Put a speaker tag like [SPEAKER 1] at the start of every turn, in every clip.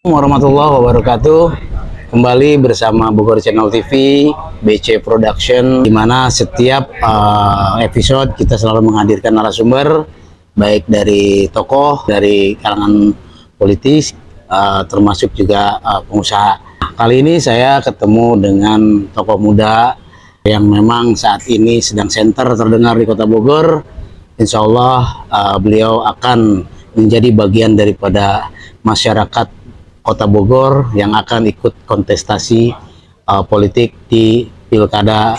[SPEAKER 1] Warahmatullahi wabarakatuh. Kembali bersama Bogor Channel TV, BC Production, di mana setiap episode kita selalu menghadirkan narasumber, baik dari tokoh, dari kalangan politis, termasuk juga pengusaha. Kali ini saya ketemu dengan tokoh muda yang memang saat ini sedang senter terdengar di Kota Bogor. Insya Allah beliau akan menjadi bagian daripada masyarakat Kota Bogor yang akan ikut kontestasi politik di Pilkada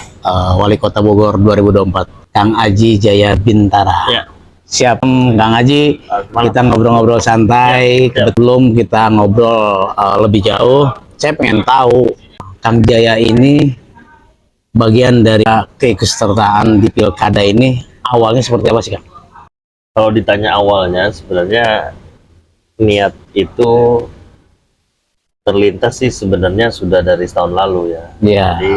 [SPEAKER 1] Wali Kota Bogor 2024. Kang Aji Jaya Bintara.
[SPEAKER 2] Ya.
[SPEAKER 1] Siap, Kang Aji. Kita ngobrol-ngobrol santai.
[SPEAKER 2] Ya.
[SPEAKER 1] Sebelum kita ngobrol lebih jauh, saya pengen tahu Kang Jaya ini bagian dari keikutsertaan di Pilkada ini awalnya seperti apa sih, Kang?
[SPEAKER 2] Kalau ditanya awalnya, sebenarnya niat itu terlintas sih sebenarnya sudah dari tahun lalu ya.
[SPEAKER 1] Iya.
[SPEAKER 2] Jadi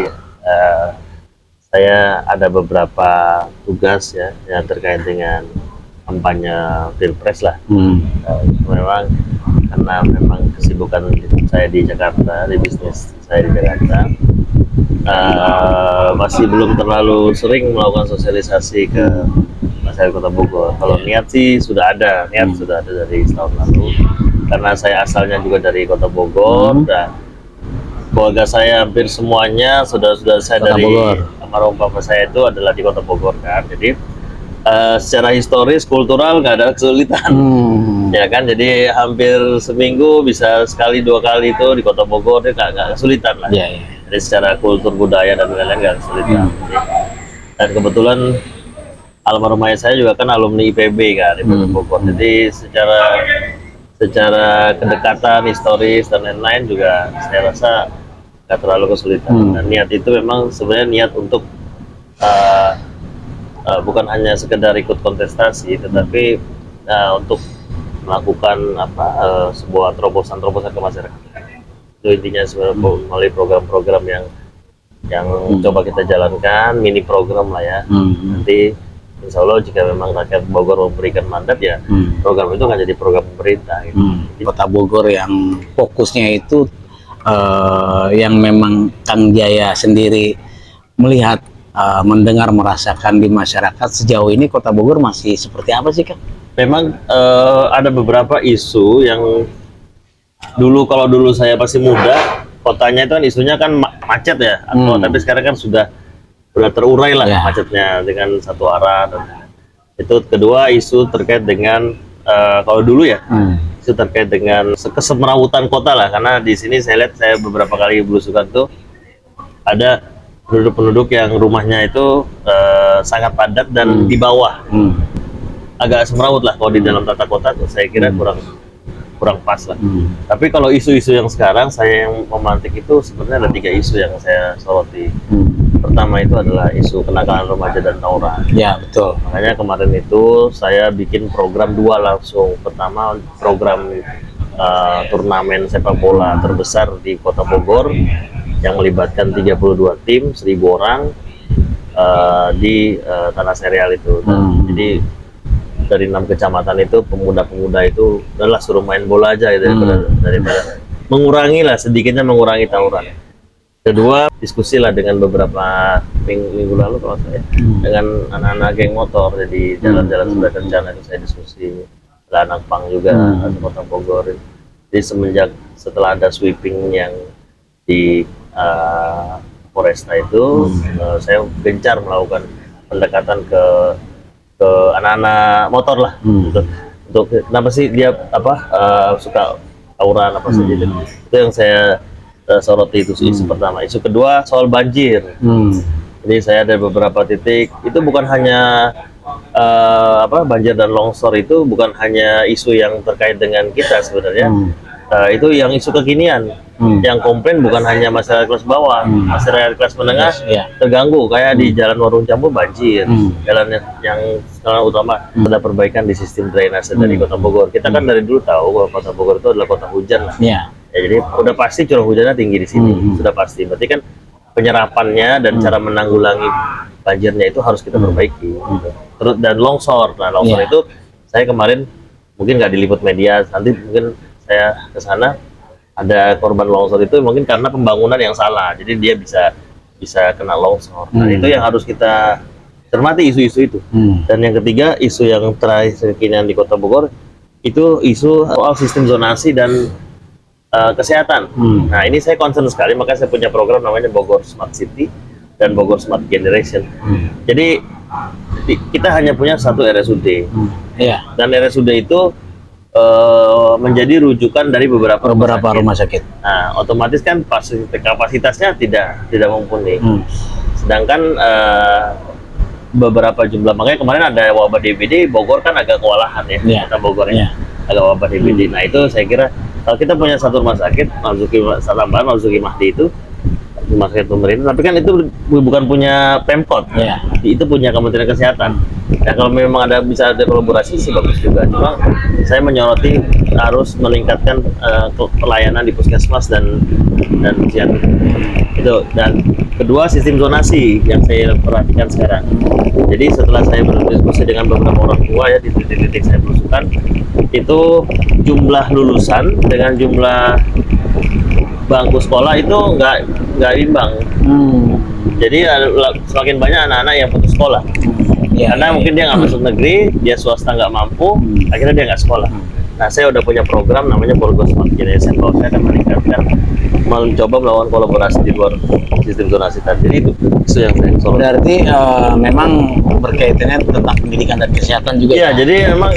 [SPEAKER 2] saya ada beberapa tugas ya yang terkait dengan kampanye Pilpres lah. Memang karena memang kesibukan saya di Jakarta, di bisnis saya di Jakarta, masih belum terlalu sering melakukan sosialisasi ke masyarakat Kota Bogor. Kalau niat sih sudah ada, sudah ada dari tahun lalu. Karena saya asalnya juga dari Kota Bogor dan keluarga saya hampir semuanya saudara-saudara saya
[SPEAKER 1] Kota
[SPEAKER 2] dari
[SPEAKER 1] Bogor.
[SPEAKER 2] almarhum papa saya itu adalah di Kota Bogor kan. Jadi secara historis, kultural nggak ada kesulitan. Ya kan, jadi hampir seminggu bisa sekali dua kali itu di Kota Bogor, dia nggak kesulitan lah.
[SPEAKER 1] Iya, iya.
[SPEAKER 2] Jadi secara kultur budaya dan lain-lain nggak kesulitan. Dan kebetulan almarhum ayah saya juga kan alumni IPB kan di Bogor. Jadi secara kedekatan historis dan lain-lain juga saya rasa nggak terlalu kesulitan. Dan niat itu memang sebenarnya niat untuk bukan hanya sekedar ikut kontestasi, tetapi untuk melakukan sebuah terobosan-terobosan ke masyarakat. Itu intinya sebenarnya melalui program-program yang coba kita jalankan, mini program lah ya. Nanti Insya Allah jika memang rakyat Bogor memberikan mandat ya program itu akan jadi program pemerintah gitu.
[SPEAKER 1] Kota Bogor yang fokusnya itu yang memang Kang Jaya sendiri melihat, mendengar, merasakan di masyarakat sejauh ini Kota Bogor masih seperti apa sih, Kang?
[SPEAKER 2] Memang ada beberapa isu yang kalau dulu saya masih muda, kotanya itu kan isunya kan macet ya, tapi sekarang kan sudah terurai lah macetnya dengan satu arah. Dan itu kedua isu terkait dengan kalau dulu ya isu terkait dengan kesemrawutan kota lah, karena di sini saya lihat, saya beberapa kali belusukan tuh ada penduduk-penduduk yang rumahnya itu sangat padat dan di bawah agak semrawut lah. Kalau di dalam tata kota tuh saya kira kurang pas lah. Tapi kalau isu-isu yang sekarang saya yang memantik itu sebenarnya ada 3 isu yang saya soroti. Pertama itu adalah isu kenakalan remaja dan tawuran.
[SPEAKER 1] Ya, betul.
[SPEAKER 2] Makanya kemarin itu saya bikin program 2 langsung. Pertama program turnamen sepak bola terbesar di Kota Bogor yang melibatkan 32 tim, 1.000 orang di tanah serial itu. Jadi dari 6 kecamatan itu pemuda-pemuda itu adalah suruh main bola aja gitu, daripada mengurangi sedikitnya tawuran. Kedua, diskusi lah dengan beberapa minggu lalu kalau saya dengan anak-anak geng motor, jadi jalan-jalan sudah rencana itu saya diskusi. Ada anak pang juga di Kota Bogor. Jadi setelah ada sweeping yang di Polresta itu, saya gencar melakukan pendekatan ke anak-anak motor lah, untuk kenapa sih dia suka tawuran apa saja itu yang saya soroti. Itu isu pertama. Isu kedua soal banjir. Jadi saya ada beberapa titik, itu bukan hanya banjir dan longsor, itu bukan hanya isu yang terkait dengan kita sebenarnya. Itu yang isu kekinian. Yang komplain bukan hanya masyarakat kelas bawah, masyarakat kelas menengah terganggu, kayak di Jalan Warung Campur banjir. Jalan yang utama ada perbaikan di sistem drainase dari Kota Bogor. Kita kan dari dulu tahu bahwa Kota Bogor itu adalah kota hujan lah. Ya, jadi udah pasti curah hujannya tinggi di sini, sudah pasti. Berarti kan penyerapannya dan cara menanggulangi banjirnya itu harus kita perbaiki. Terus dan longsor, longsor itu saya kemarin mungkin nggak diliput media, nanti mungkin saya ke sana ada korban longsor itu mungkin karena pembangunan yang salah, jadi dia bisa kena longsor. Nah, itu yang harus kita cermati, isu-isu itu. Dan yang ketiga, isu yang terakhir kekinian di Kota Bogor itu isu soal sistem zonasi dan kesehatan. Nah, ini saya concern sekali, makanya saya punya program namanya Bogor Smart City dan Bogor Smart Generation. Jadi kita hanya punya satu RSUD, dan RSUD itu menjadi rujukan dari beberapa
[SPEAKER 1] rumah sakit.
[SPEAKER 2] Nah, otomatis kan kapasitasnya tidak mumpuni. Sedangkan beberapa jumlah, makanya kemarin ada wabah DBD, Bogor kan agak kewalahan ya, Kota Bogornya agak wabah DBD. Nah, itu saya kira kalau kita punya satu rumah sakit, Marzuki Mahdi itu rumah sakit pemerintah, tapi kan itu bukan punya Pemkot, itu punya Kementerian Kesehatan. Nah, kalau memang bisa ada kolaborasi sih bagus juga. Cuma saya menyoroti harus meningkatkan pelayanan di puskesmas dan posyandu itu. Dan kedua, sistem zonasi yang saya perhatikan sekarang. Jadi setelah saya berdiskusi dengan beberapa orang tua ya di titik-titik saya berusukan, itu jumlah lulusan dengan jumlah bangku sekolah itu nggak imbang. Jadi semakin banyak anak-anak yang putus sekolah. Karena mungkin dia nggak masuk negeri, dia swasta nggak mampu, akhirnya dia nggak sekolah. Nah, saya udah punya program namanya Bogor Smart Generation, bahwa saya akan mencoba melakukan kolaborasi di luar sistem zonasi tadi. Jadi itu yang saya sorot.
[SPEAKER 1] Berarti memang berkaitannya tentang pendidikan dan kesehatan juga.
[SPEAKER 2] Iya, jadi memang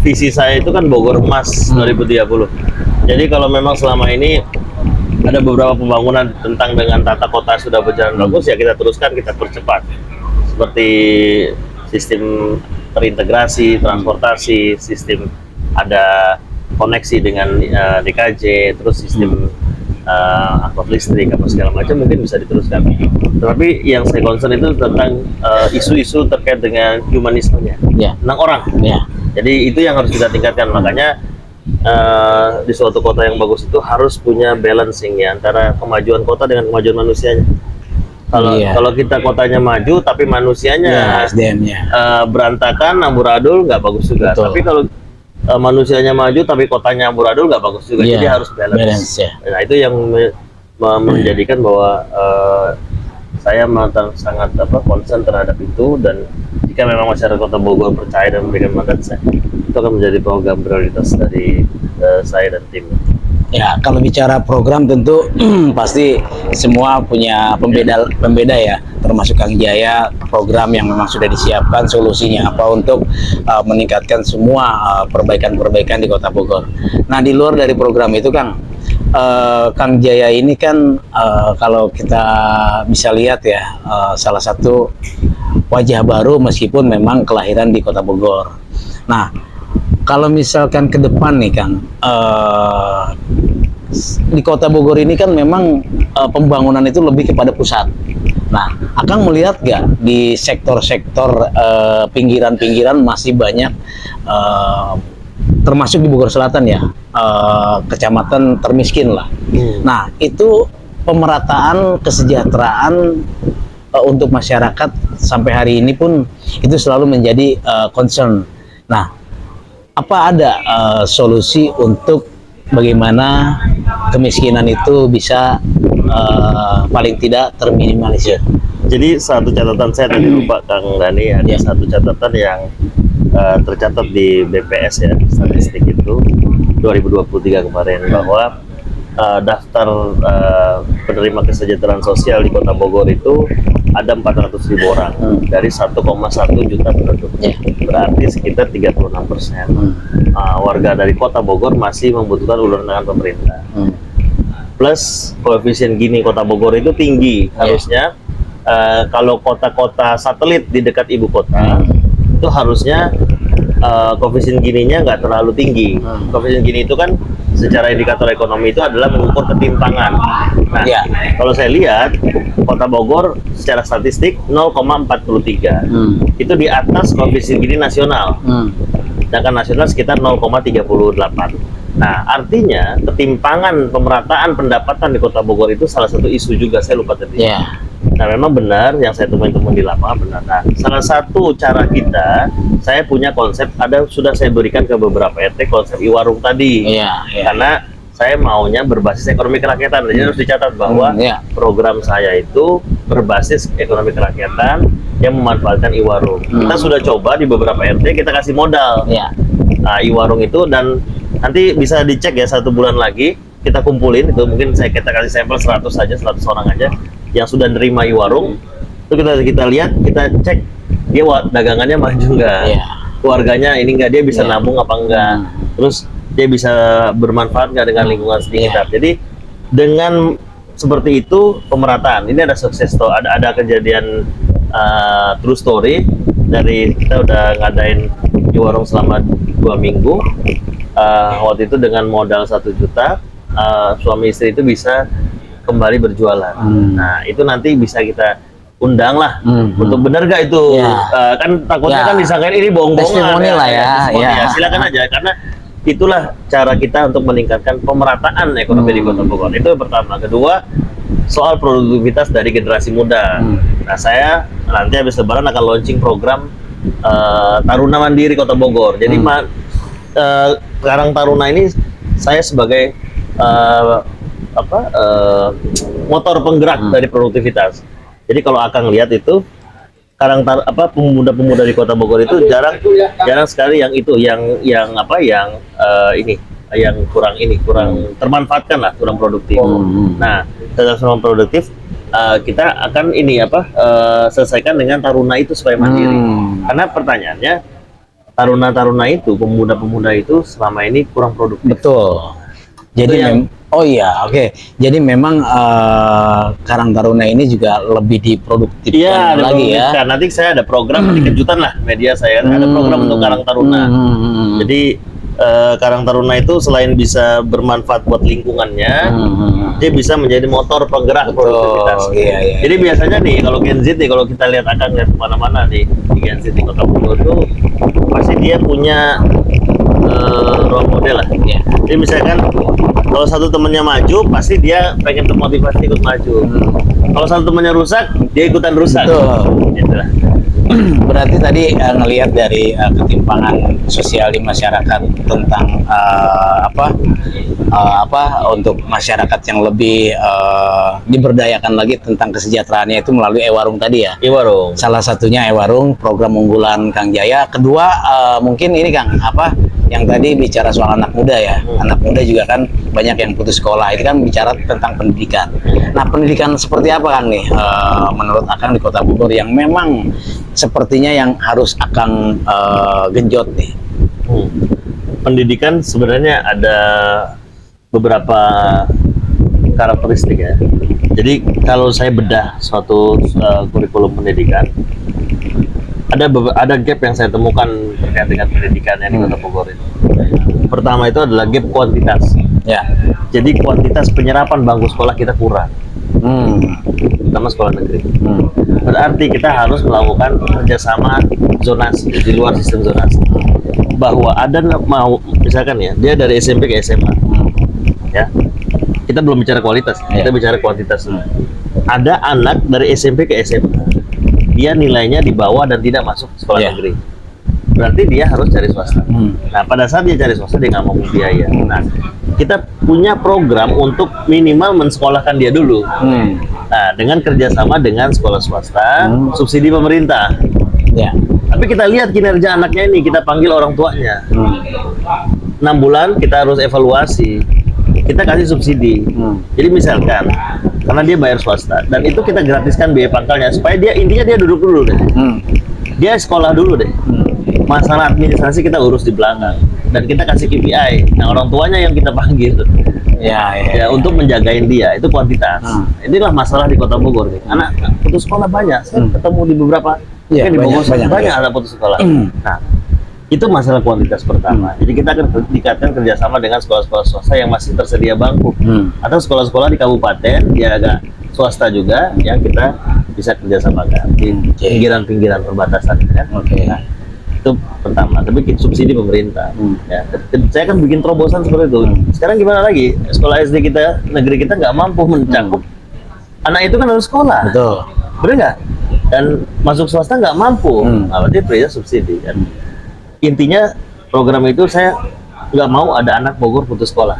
[SPEAKER 2] visi saya itu kan Bogor Emas 2030. Jadi kalau memang selama ini ada beberapa pembangunan dengan tata kota sudah berjalan bagus, ya kita teruskan, kita percepat. Seperti sistem terintegrasi, transportasi, sistem ada koneksi dengan DKJ, terus sistem angkot listrik, apa segala macam mungkin bisa diteruskan. Tetapi yang saya concern itu tentang isu-isu terkait dengan humanismenya, tentang orang. Jadi itu yang harus kita tingkatkan. Makanya di suatu kota yang bagus itu harus punya balancing ya antara kemajuan kota dengan kemajuan manusianya. Kalau kita kotanya maju tapi manusianya
[SPEAKER 1] SDM-nya
[SPEAKER 2] berantakan, amburadul, nggak bagus juga. Tapi kalau manusianya maju tapi kotanya amburadul, nggak bagus juga. Jadi harus balance. Nah, itu yang menjadikan bahwa saya sangat concern terhadap itu, dan jika memang masyarakat Kota Bogor percaya dan memberikan mandat, itu akan menjadi program prioritas dari saya dan tim.
[SPEAKER 1] Ya, kalau bicara program tentu pasti semua punya pembeda ya, termasuk Kang Jaya, program yang memang sudah disiapkan solusinya apa untuk meningkatkan semua perbaikan-perbaikan di Kota Bogor. Nah, di luar dari program itu Kang Jaya ini kan kalau kita bisa lihat ya, salah satu wajah baru meskipun memang kelahiran di Kota Bogor. Nah, kalau misalkan ke depan nih Kang, di Kota Bogor ini kan memang pembangunan itu lebih kepada pusat. Nah, Akang melihat gak di sektor-sektor pinggiran-pinggiran masih banyak, termasuk di Bogor Selatan ya, kecamatan termiskin lah. Nah, itu pemerataan kesejahteraan untuk masyarakat sampai hari ini pun itu selalu menjadi concern. Nah, apa ada solusi untuk bagaimana kemiskinan itu bisa paling tidak terminimalisir?
[SPEAKER 2] Jadi satu catatan saya tadi lupa Kang Dani, ada satu catatan yang tercatat di BPS ya, statistik itu 2023 kemarin, bahwa daftar penerima kesejahteraan sosial di Kota Bogor itu ada 400.000 orang dari 1,1 juta penduduk. Berarti sekitar 36% warga dari Kota Bogor masih membutuhkan uluran tangan pemerintah. Plus koefisien Gini Kota Bogor itu tinggi. Harusnya kalau kota-kota satelit di dekat ibu kota itu harusnya koefisien Gininya nggak terlalu tinggi. Koefisien Gini itu kan secara indikator ekonomi itu adalah mengukur ketimpangan. Nah, kalau saya lihat Kota Bogor secara statistik 0,43. Itu di atas koefisien Gini nasional. Sedangkan nasional sekitar 0,38. Nah, artinya ketimpangan pemerataan pendapatan di Kota Bogor itu salah satu isu juga, saya lupa tadi. Nah, memang benar yang saya temukan di lapangan benar. Nah, salah satu cara kita, saya punya konsep, sudah saya berikan ke beberapa RT konsep Iwarung tadi. Karena saya maunya berbasis ekonomi kerakyatan. Jadi harus dicatat bahwa
[SPEAKER 1] Iya.
[SPEAKER 2] program saya itu berbasis ekonomi kerakyatan yang memanfaatkan e-warung. Kita sudah coba di beberapa RT, kita kasih modal
[SPEAKER 1] Ya.
[SPEAKER 2] e-warung itu, dan nanti bisa dicek ya 1 bulan lagi kita kumpulin itu, mungkin kita kasih sampel 100 saja, 100 orang aja yang sudah nerima e-warung. Itu kita lihat, kita cek dia dagangannya maju nggak,
[SPEAKER 1] Iya.
[SPEAKER 2] keluarganya ini nggak, dia bisa
[SPEAKER 1] Iya.
[SPEAKER 2] nabung apa enggak, terus dia bisa bermanfaat nggak dengan lingkungan sekitar. Jadi dengan seperti itu pemerataan ini ada sukses story, ada kejadian true story dari kita udah ngadain di warung selama 2 minggu. Waktu itu dengan modal 1 juta, suami istri itu bisa kembali berjualan. Nah itu nanti bisa kita undang lah untuk benar gak itu.
[SPEAKER 1] Ya.
[SPEAKER 2] Kan takutnya
[SPEAKER 1] Ya.
[SPEAKER 2] kan disangkain ini bohong-bohongan.
[SPEAKER 1] Testimoni lah ya.
[SPEAKER 2] Testimoni
[SPEAKER 1] Ya.
[SPEAKER 2] Silakan aja, karena itulah cara kita untuk meningkatkan pemerataan ekonomi di Kota Bogor. Itu yang pertama. Kedua, soal produktivitas dari generasi muda. Nah saya nanti habis Lebaran akan launching program Taruna Mandiri Kota Bogor. Jadi Karang Taruna ini saya sebagai motor penggerak dari produktivitas. Jadi kalau Akang lihat itu pemuda-pemuda di Kota Bogor itu jarang sekali yang kurang termanfaatkan lah, kurang produktif. Nah, setelah produktif kita akan selesaikan dengan taruna itu supaya mandiri. Karena pertanyaannya, taruna-taruna itu, pemuda-pemuda itu selama ini kurang produktif.
[SPEAKER 1] Betul. Jadi oh iya, oke. Jadi memang Karang Taruna ini juga lebih diproduktifkan lagi ya.
[SPEAKER 2] Nanti saya ada program di kejutan lah, media saya ada program untuk Karang Taruna. Jadi Karang Taruna itu selain bisa bermanfaat buat lingkungannya, dia bisa menjadi motor penggerak produktivitas.
[SPEAKER 1] Iya.
[SPEAKER 2] Jadi biasanya nih kalau Gen Z nih, kalau kita lihat akan lihat kemana-mana di Gen Z di Kota Bogor itu pasti dia punya role model lah.
[SPEAKER 1] Ya.
[SPEAKER 2] Jadi misalkan kalau satu temennya maju, pasti dia pengen termotivasi ikut maju. Kalau satu temennya rusak, dia ikutan rusak.
[SPEAKER 1] Betul.
[SPEAKER 2] Gitu lah.
[SPEAKER 1] Berarti tadi ngelihat dari ketimpangan sosial di masyarakat tentang untuk masyarakat yang lebih diberdayakan lagi tentang kesejahteraannya itu melalui e-warung tadi ya.
[SPEAKER 2] E-warung.
[SPEAKER 1] Salah satunya e-warung, program unggulan Kang Jaya. Kedua mungkin ini Kang, yang tadi bicara soal anak muda ya. Anak muda juga kan banyak yang putus sekolah. Itu kan bicara tentang pendidikan. Nah, pendidikan seperti apa Kang nih menurut Akang di Kota Bogor yang memang sepertinya yang harus Akang genjot nih?
[SPEAKER 2] Pendidikan sebenarnya ada beberapa karakteristik ya. Jadi kalau saya bedah suatu kurikulum pendidikan, ada gap yang saya temukan terkait dengan pendidikan yang di Kota Bogor ini. Pertama itu adalah gap kuantitas.
[SPEAKER 1] Ya.
[SPEAKER 2] Jadi kuantitas penyerapan bangku sekolah kita kurang, terutama sekolah negeri. Berarti kita harus melakukan kerjasama zonasi di luar sistem zonasi. Bahwa ada misalkan ya, dia dari SMP ke SMA, ya. Kita belum bicara kualitas, kita bicara kuantitas. Ada anak dari SMP ke SMA, dia nilainya di bawah dan tidak masuk sekolah negeri. Berarti dia harus cari swasta. Nah, pada saat dia cari swasta, dia nggak mau biaya. Nah, kita punya program untuk minimal mensekolahkan dia dulu. Nah, dengan kerjasama dengan sekolah swasta, subsidi pemerintah.
[SPEAKER 1] Ya.
[SPEAKER 2] Tapi kita lihat kinerja anaknya ini, kita panggil orang tuanya. 6 bulan kita harus evaluasi. Kita kasih subsidi. Jadi misalkan, karena dia bayar swasta, dan itu kita gratiskan biaya pangkalnya, supaya dia intinya dia duduk dulu deh. Dia sekolah dulu deh. Masalah administrasi kita urus di belakang, dan kita kasih KPI. Nah, orang tuanya yang kita panggil. Ya, untuk menjagain dia, itu kuantitas. Inilah masalah di Kota Bogor nih. Anak putus sekolah banyak. Saya ketemu di beberapa, di Bogor banyak anak putus sekolah. Nah, itu masalah kuantitas pertama. Jadi kita akan tingkatkan kerjasama dengan sekolah-sekolah swasta yang masih tersedia bangku, atau sekolah-sekolah di kabupaten, dia agak swasta juga, yang kita bisa kerjasamakan di pinggiran-pinggiran perbatasan. Kan? Nah, itu pertama. Tapi subsidi pemerintah. Ya, saya kan bikin terobosan seperti itu. Sekarang gimana lagi? Sekolah SD kita, negeri kita nggak mampu mencakup anak itu kan harus sekolah.
[SPEAKER 1] Betul.
[SPEAKER 2] Bener nggak? Dan masuk swasta nggak mampu. Berarti berinya subsidi kan. Intinya program itu saya nggak mau ada anak Bogor putus sekolah.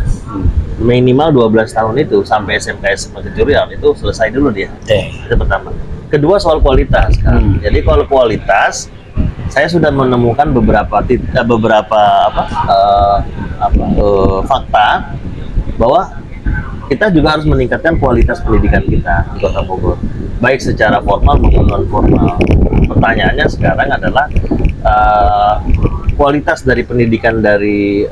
[SPEAKER 2] minimal 12 tahun itu sampai SMK SMA tutorial itu selesai dulu dia. Itu pertama. Kedua soal kualitas kan. Jadi kalau kualitas saya sudah menemukan beberapa fakta bahwa kita juga harus meningkatkan kualitas pendidikan kita di Kota Bogor, baik secara formal maupun non formal. Pertanyaannya sekarang adalah kualitas dari pendidikan dari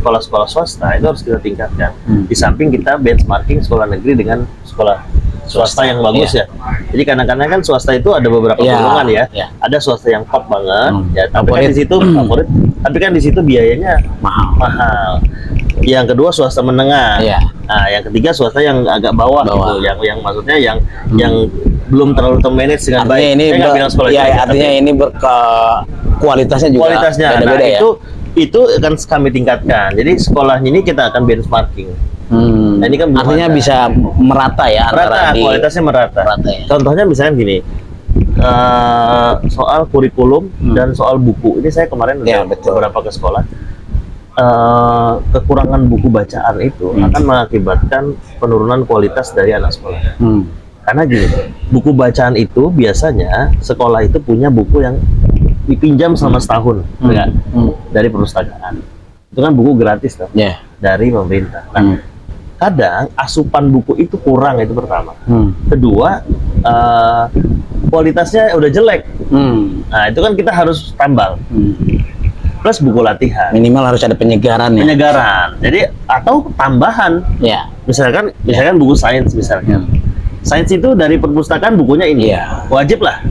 [SPEAKER 2] sekolah-sekolah swasta itu harus kita tingkatkan. Di samping kita benchmarking sekolah negeri dengan sekolah swasta yang bagus ya. Jadi kadang-kadang kan swasta itu ada beberapa golongan ya. Ada swasta yang top banget, ya. Tapi kan di situ favorit, tapi kan di situ biayanya mahal. Yang kedua swasta menengah. Nah, yang ketiga swasta yang agak bawah. Gitu. Yang maksudnya yang belum terlalu termanage dengan baik.
[SPEAKER 1] Ini
[SPEAKER 2] saya nggak bilang sekolah
[SPEAKER 1] artinya ini kualitasnya juga beda-beda ya.
[SPEAKER 2] Itu akan kami tingkatkan. Jadi sekolahnya ini kita akan benchmarking. Nah, ini kan
[SPEAKER 1] artinya bisa merata ya,
[SPEAKER 2] kualitasnya merata.
[SPEAKER 1] Ya.
[SPEAKER 2] Contohnya misalnya gini, soal kurikulum dan soal buku. Ini saya kemarin beberapa ke sekolah. Kekurangan buku bacaan itu akan mengakibatkan penurunan kualitas dari anak sekolah. Karena gini, buku bacaan itu biasanya sekolah itu punya buku yang dipinjam selama setahun, dari perpustakaan. Itu kan buku gratis tuh, dari pemerintah. Nah, kadang asupan buku itu kurang, itu pertama. Kedua, kualitasnya udah jelek. Nah, itu kan kita harus tambal. Plus buku latihan.
[SPEAKER 1] Minimal harus ada penyegaran ya.
[SPEAKER 2] Penyegaran. Jadi atau tambahan. Misalkan buku sains misalkan. Sains itu dari perpustakaan bukunya ini. Wajib lah.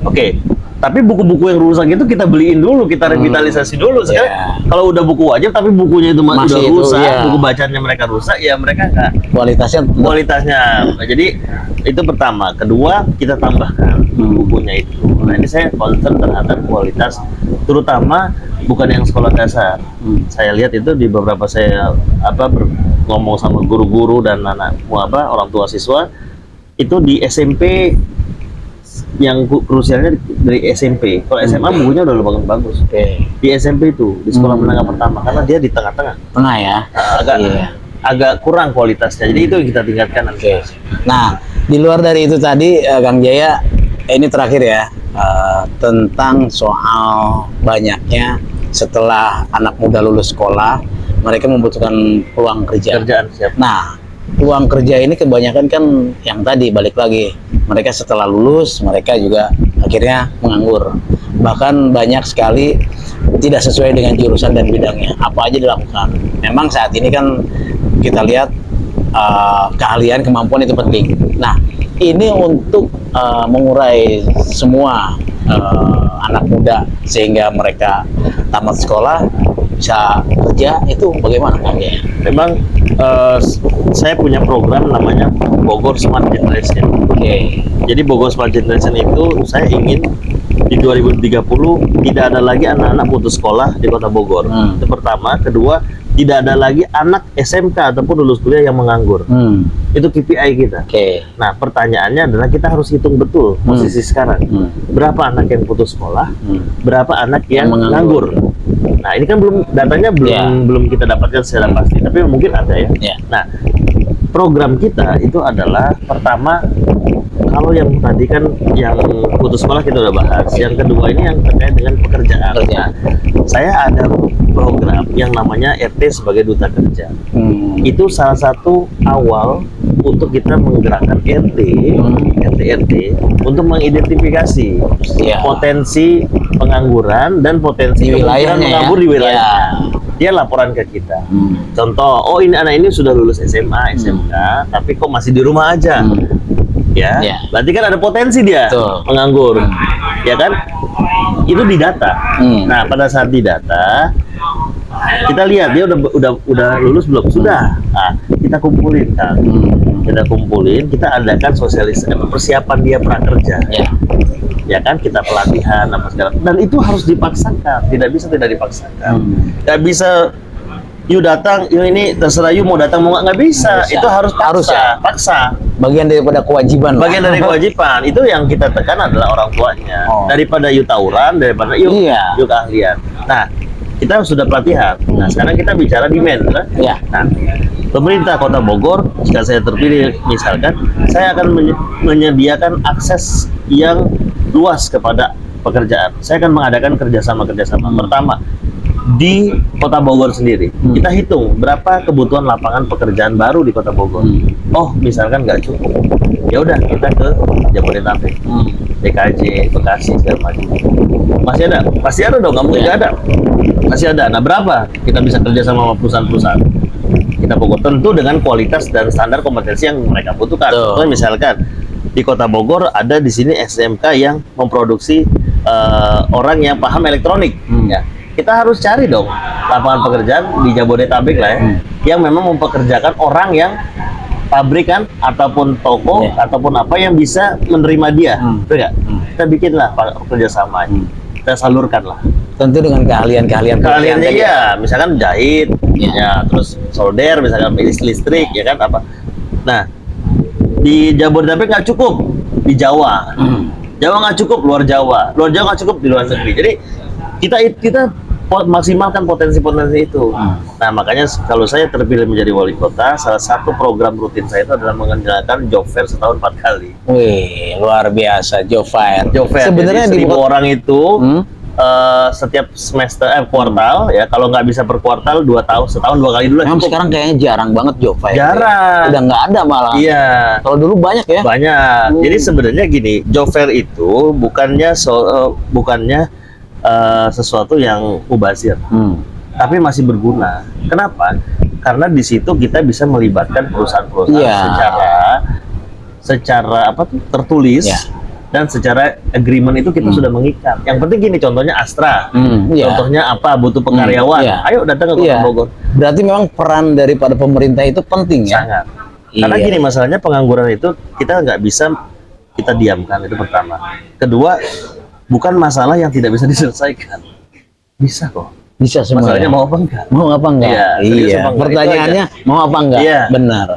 [SPEAKER 2] Oke. Tapi buku-buku yang rusak itu kita beliin dulu, kita revitalisasi dulu. Sekarang kalau udah buku wajib tapi bukunya itu masih udah rusak, buku bacaannya mereka rusak, ya mereka nggak kualitasnya. Jadi itu pertama. Kedua, kita tambahkan bukunya itu. Nah, ini saya concern terhadap kualitas, terutama bukan yang sekolah dasar. Saya lihat itu di beberapa ngomong sama guru-guru dan orang tua siswa itu di SMP. Yang krusialnya dari SMP. Kalau SMA bukunya udah bagus-bagus. Di SMP itu, di sekolah menengah pertama, karena dia di tengah-tengah.
[SPEAKER 1] Tengah ya.
[SPEAKER 2] Agak kurang kualitasnya. Jadi itu yang kita tingkatkan.
[SPEAKER 1] Nah, di luar dari itu tadi, Kang Jaya, ini terakhir ya, tentang soal banyaknya setelah anak muda lulus sekolah, mereka membutuhkan peluang kerjaan. Siap. Nah, peluang kerja ini kebanyakan kan yang tadi balik lagi, mereka setelah lulus mereka juga akhirnya menganggur, bahkan banyak sekali tidak sesuai dengan jurusan dan bidangnya. Apa aja dilakukan. Memang saat ini kan kita lihat keahlian, kemampuan itu penting. Nah, ini untuk mengurai semua anak muda sehingga mereka tamat sekolah bisa kerja, itu bagaimana Kang Jaya?
[SPEAKER 2] Memang saya punya program namanya Bogor Smart Generation. Jadi Bogor Smart Generation itu saya ingin di 2030 tidak ada lagi anak-anak putus sekolah di Kota Bogor. Itu pertama. Kedua, tidak ada lagi anak SMK ataupun lulus kuliah yang menganggur. Itu KPI kita. Nah, pertanyaannya adalah kita harus hitung betul posisi sekarang. Berapa anak yang putus sekolah, berapa anak yang menganggur. Nah, ini kan datanya belum kita dapatkan secara pasti, tapi mungkin ada ya. Nah, program kita itu adalah pertama, kalau yang tadi kan yang putus sekolah kita udah bahas. Yang kedua ini yang terkait dengan pekerjaan. Nah, saya ada program yang namanya RT sebagai duta kerja. Itu salah satu awal untuk kita menggerakkan RT untuk mengidentifikasi potensi pengangguran dan potensi kemungkinan menganggur di wilayah. Dia laporan ke kita. Contoh, oh ini anak ini sudah lulus SMA, SMK, tapi kok masih di rumah aja. Berarti kan ada potensi dia menganggur. Ya kan? Itu didata. Nah, pada saat didata, kita lihat dia udah lulus belum? Sudah. Nah, kita kumpulin kan. Kita adakan sosialisasi persiapan dia prakerja. Ya kan, kita pelatihan apa segala. Dan itu harus dipaksakan, tidak bisa tidak dipaksakan. Nggak bisa you datang, you ini terserah you mau datang mau nggak bisa. Itu harus paksa.
[SPEAKER 1] Bagian daripada kewajiban.
[SPEAKER 2] Bagian dari kewajiban. Itu yang kita tekan adalah orang tuanya. Daripada you tawuran, daripada you keahlian. Nah, kita sudah pelatihan. Nah, sekarang kita bicara demand, kan?
[SPEAKER 1] Ya.
[SPEAKER 2] Nah, pemerintah Kota Bogor, jika saya terpilih, misalkan, saya akan menyediakan akses yang luas kepada pekerjaan. Saya akan mengadakan kerjasama-kerjasama. Pertama, di Kota Bogor sendiri, kita hitung berapa kebutuhan lapangan pekerjaan baru di Kota Bogor. Oh, misalkan nggak cukup, ya udah kita ke Jabodetabek, DKJ, Bekasi, segala macam. Masih ada, pasti ada dong, nggak mungkin nggak ada. Masih ada. Nah, berapa kita bisa kerja sama perusahaan-perusahaan? Kita pokok tentu dengan kualitas dan standar kompetensi yang mereka butuhkan. Contohnya misalkan di Kota Bogor ada di sini SMK yang memproduksi orang yang paham elektronik. Ya, kita harus cari dong lapangan pekerjaan di Jabodetabek lah ya, yang memang mempekerjakan orang yang pabrikan ataupun toko ataupun apa yang bisa menerima dia, betul nggak? Kita bikinlah kerjasama, kita salurkan lah.
[SPEAKER 1] Tentu dengan keahliannya
[SPEAKER 2] Ya, misalkan jahit, ya, terus solder, misalkan listrik, ya kan apa. Nah, di Jabodetabek nggak cukup, di Jawa, Jawa nggak cukup, luar Jawa nggak cukup, di luar negeri. Jadi kita maksimalkan potensi-potensi itu. Nah, makanya kalau saya terpilih menjadi wali kota, salah satu program rutin saya itu adalah mengenalkan job fair setahun 4 kali.
[SPEAKER 1] Wih, luar biasa, job fair.
[SPEAKER 2] Sebenarnya di orang itu setiap semester kuartal ya, kalau nggak bisa per kuartal 2 tahun, setahun 2 kali dulu.
[SPEAKER 1] Memang sekarang kayaknya jarang banget job fair.
[SPEAKER 2] Jarang.
[SPEAKER 1] Udah nggak ada malah.
[SPEAKER 2] Iya.
[SPEAKER 1] Kalau dulu banyak ya.
[SPEAKER 2] Banyak. Jadi sebenarnya gini, job fair itu bukannya sesuatu yang mubazir, tapi masih berguna. Kenapa? Karena di situ kita bisa melibatkan perusahaan-perusahaan secara apa tuh tertulis. Dan secara agreement itu kita sudah mengikat. Yang penting gini, contohnya Astra, contohnya apa, butuh pengkaryawan, ayo datang ke Kota Bogor.
[SPEAKER 1] Berarti memang peran daripada pemerintah itu penting ya?
[SPEAKER 2] Sangat. Karena gini, masalahnya pengangguran itu kita nggak bisa kita diamkan, itu pertama. Kedua, bukan masalah yang tidak bisa diselesaikan. Bisa kok.
[SPEAKER 1] Bisa semua.
[SPEAKER 2] Masalahnya
[SPEAKER 1] ya?
[SPEAKER 2] mau apa enggak?
[SPEAKER 1] Mau apa enggak?
[SPEAKER 2] Iya.
[SPEAKER 1] Pertanyaannya mau apa enggak?
[SPEAKER 2] Iya.
[SPEAKER 1] Benar.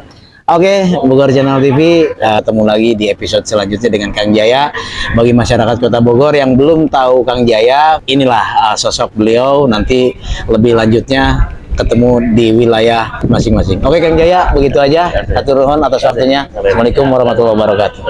[SPEAKER 1] Oke, Bogor Channel TV, ketemu lagi di episode selanjutnya dengan Kang Jaya. Bagi masyarakat Kota Bogor yang belum tahu Kang Jaya, inilah sosok beliau. Nanti lebih lanjutnya ketemu di wilayah masing-masing. Oke, Kang Jaya, begitu aja. Hatur nuhun atas waktunya. Assalamualaikum warahmatullahi wabarakatuh.